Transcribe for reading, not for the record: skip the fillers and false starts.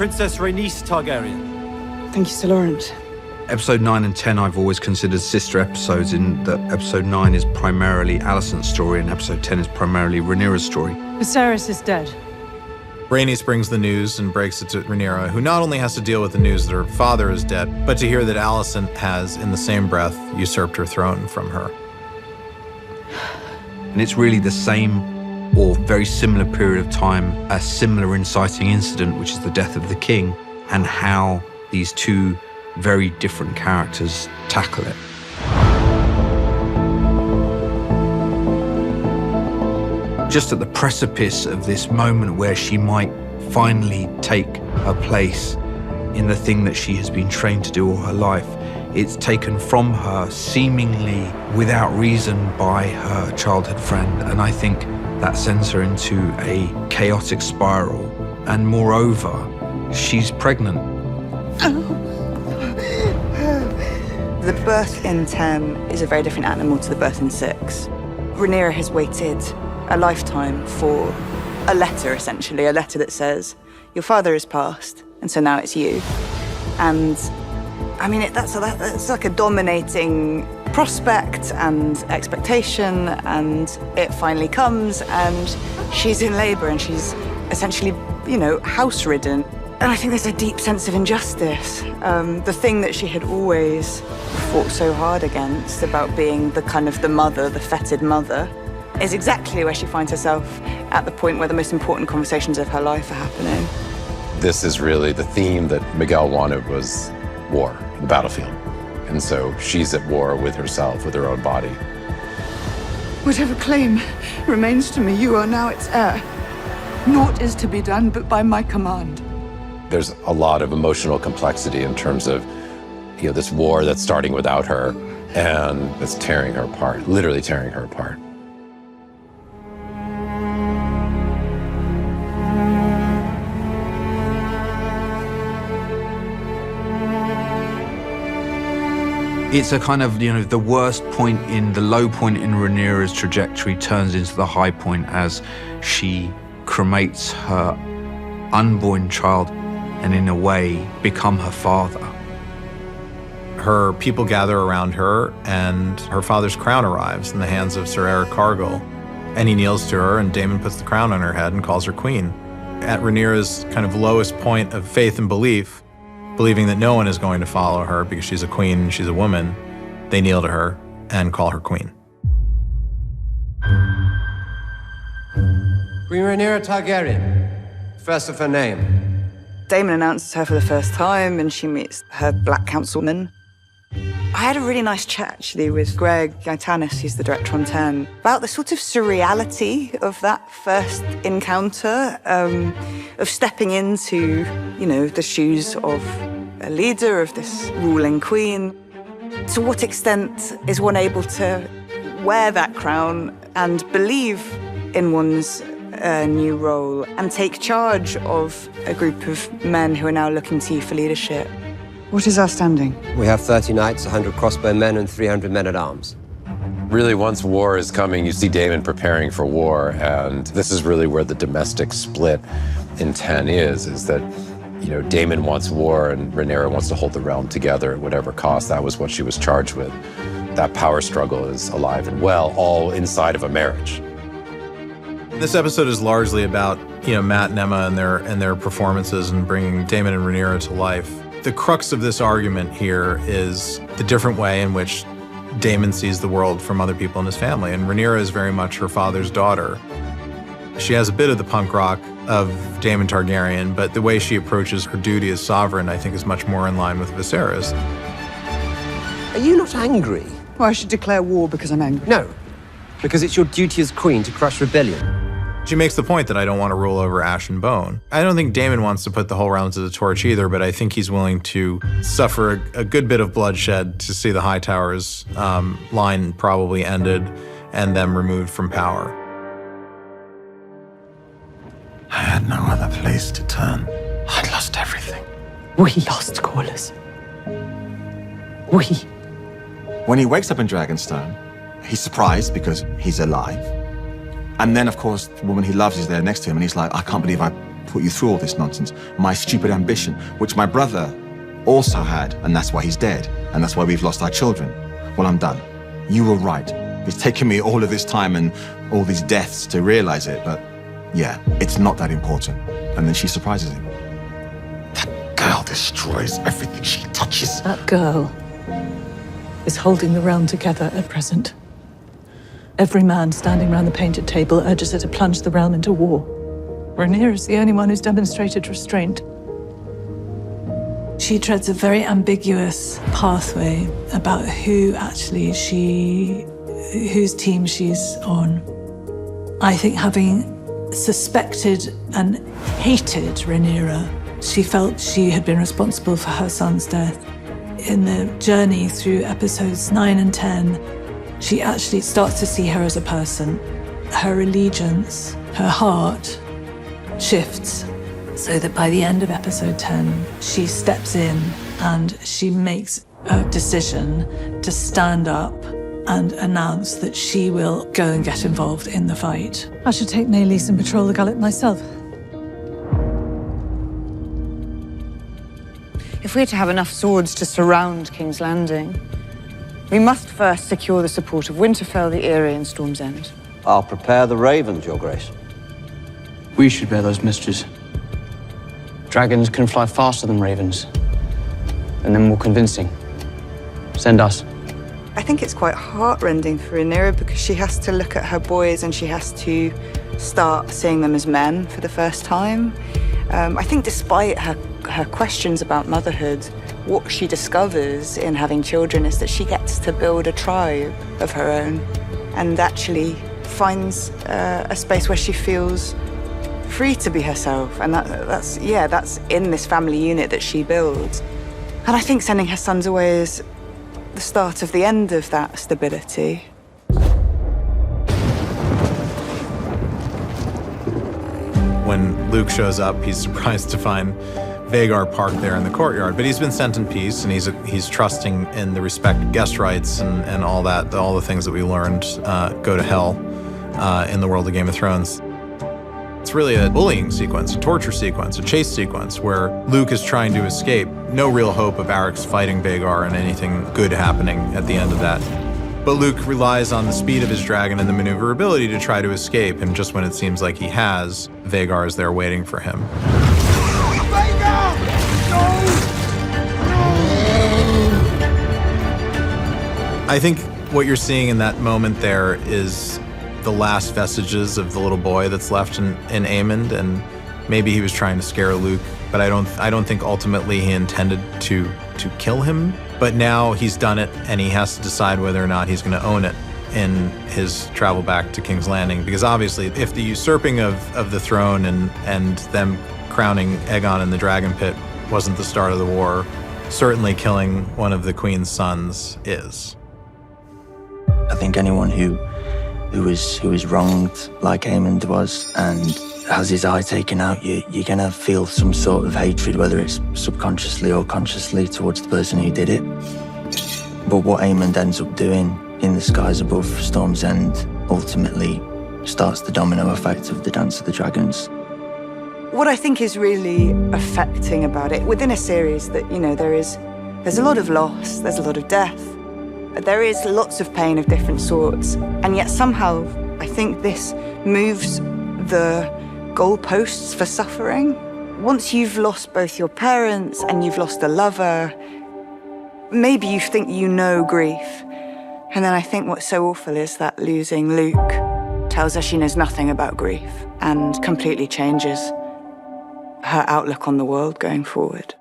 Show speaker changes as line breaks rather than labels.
Princess Rhaenys Targaryen.
Thank you, Sir Lawrence.
Episode 9 and 10 I've always considered sister episodes, in that episode 9 is primarily Alicent's story and episode 10 is primarily Rhaenyra's story.
Viserys is dead.
Rhaenys brings the news and breaks it to Rhaenyra, who not only has to deal with the news that her father is dead, but to hear that Alicent has, in the same breath, usurped her throne from her.
And it's really the same or very similar period of time, a similar inciting incident, which is the death of the king, and how these two very different characters tackle it. Just at the precipice of this moment where she might finally take her place in the thing that she has been trained to do all her life, it's taken from her seemingly without reason by her childhood friend, and I think that sends her into a chaotic spiral. And moreover, she's pregnant.
The birth in 10 is a very different animal to the birth in 6. Rhaenyra has waited a lifetime for a letter, essentially, a letter that says, your father has passed, and so now it's you. And I mean, that's like a dominating prospect and expectation, and it finally comes, and she's in labor, and she's essentially, house-ridden. And I think there's a deep sense of injustice. The thing that she had always fought so hard against about being the mother, the feted mother, is exactly where she finds herself at the point where the most important conversations of her life are happening.
This is really the theme that Miguel wanted, was war, the battlefield. And so she's at war with herself, with her own body.
Whatever claim remains to me, you are now its heir. Naught is to be done but by my command.
There's a lot of emotional complexity in terms of, this war that's starting without her and that's tearing her apart, literally tearing her apart.
It's a kind of, the worst point the low point in Rhaenyra's trajectory turns into the high point as she cremates her unborn child and in a way become her father.
Her people gather around her, and her father's crown arrives in the hands of Sir Eric Cargill. And he kneels to her, and Daemon puts the crown on her head and calls her queen. At Rhaenyra's kind of lowest point of faith and belief, believing that no one is going to follow her because she's a queen and she's a woman, they kneel to her and call her queen.
Queen Rhaenyra Targaryen, first of her name.
Daemon announces her for the first time, and she meets her black councilman. I had a really nice chat, actually, with Greg Yaitanes, who's the director on 10, about the sort of surreality of that first encounter, of stepping into, the shoes of a leader, of this ruling queen. To what extent is one able to wear that crown and believe in one's new role and take charge of a group of men who are now looking to you for leadership?
What is our standing?
We have 30 knights, 100 crossbow men, and 300 men-at-arms.
Really, once war is coming, you see Daemon preparing for war, and this is really where the domestic split in 10 is that, Daemon wants war and Rhaenyra wants to hold the realm together at whatever cost. That was what she was charged with. That power struggle is alive and well, all inside of a marriage.
This episode is largely about, Matt and Emma and their performances and bringing Daemon and Rhaenyra to life. The crux of this argument here is the different way in which Daemon sees the world from other people in his family, and Rhaenyra is very much her father's daughter. She has a bit of the punk rock of Daemon Targaryen, but the way she approaches her duty as sovereign, I think, is much more in line with Viserys.
Are you not angry?
Well, I should declare war because I'm angry.
No, because it's your duty as queen to crush rebellion.
She makes the point that I don't want to rule over ash and bone. I don't think Daemon wants to put the whole realm to the torch either, but I think he's willing to suffer a good bit of bloodshed to see the High Tower's line probably ended and them removed from power.
I had no other place to turn. I'd lost everything.
We lost Corlys. We.
When he wakes up in Dragonstone, he's surprised because he's alive. And then, of course, the woman he loves is there next to him, and he's like, I can't believe I
put you through all this nonsense. My stupid ambition, which my brother also had, and that's why he's dead, and that's why we've lost our children. Well, I'm done. You were right. It's taken me all of this time and all these deaths to realize it, but yeah, it's not that important. And then she surprises him.
That girl destroys everything she touches.
That girl is holding the realm together at present. Every man standing around the painted table urges her to plunge the realm into war. Rhaenyra is the only one who's demonstrated restraint. She treads a very ambiguous pathway about whose team she's on. I think having suspected and hated Rhaenyra, she felt she had been responsible for her son's death. In the journey through episodes 9 and 10, she actually starts to see her as a person. Her allegiance, her heart shifts, so that by the end of episode 10, she steps in and she makes a decision to stand up and announce that she will go and get involved in the fight.
I should take Maelys and patrol the gullet myself.
If we're to have enough swords to surround King's Landing, we must first secure the support of Winterfell, the Eyrie, and Storm's End.
I'll prepare the ravens, Your Grace.
We should bear those mysteries. Dragons can fly faster than ravens, and they're more convincing. Send us.
I think it's quite heartrending for Rhaenyra because she has to look at her boys and she has to start seeing them as men for the first time. I think despite her questions about motherhood, what she discovers in having children is that she gets to build a tribe of her own and actually finds a space where she feels free to be herself. And that's in this family unit that she builds. And I think sending her sons away is the start of the end of that stability.
When Luke shows up, he's surprised to find Vhagar parked there in the courtyard, but he's been sent in peace, and he's trusting in the respect of guest rights and all that, all the things that we learned go to hell in the world of Game of Thrones. It's really a bullying sequence, a torture sequence, a chase sequence where Luke is trying to escape. No real hope of Arrax fighting Vhagar and anything good happening at the end of that. But Luke relies on the speed of his dragon and the maneuverability to try to escape, and just when it seems like he has, Vhagar is there waiting for him.
Vhagar!
I think what you're seeing in that moment there is the last vestiges of the little boy that's left in Aemond, and maybe he was trying to scare Luke, but I don't think ultimately he intended to kill him. But now he's done it, and he has to decide whether or not he's going to own it in his travel back to King's Landing. Because obviously, if the usurping of the throne and them crowning Aegon in the Dragon Pit wasn't the start of the war, certainly killing one of the Queen's sons is.
I think anyone who is wronged like Aemond was and has his eye taken out, you're gonna feel some sort of hatred, whether it's subconsciously or consciously, towards the person who did it. But what Aemond ends up doing in the skies above Storm's End ultimately starts the domino effect of the Dance of the Dragons.
What I think is really affecting about it, within a series that, there's a lot of loss, there's a lot of death, there is lots of pain of different sorts, and yet somehow I think this moves the goalposts for suffering. Once you've lost both your parents and you've lost a lover, maybe you think you know grief. And then I think what's so awful is that losing Luke tells her she knows nothing about grief and completely changes her outlook on the world going forward.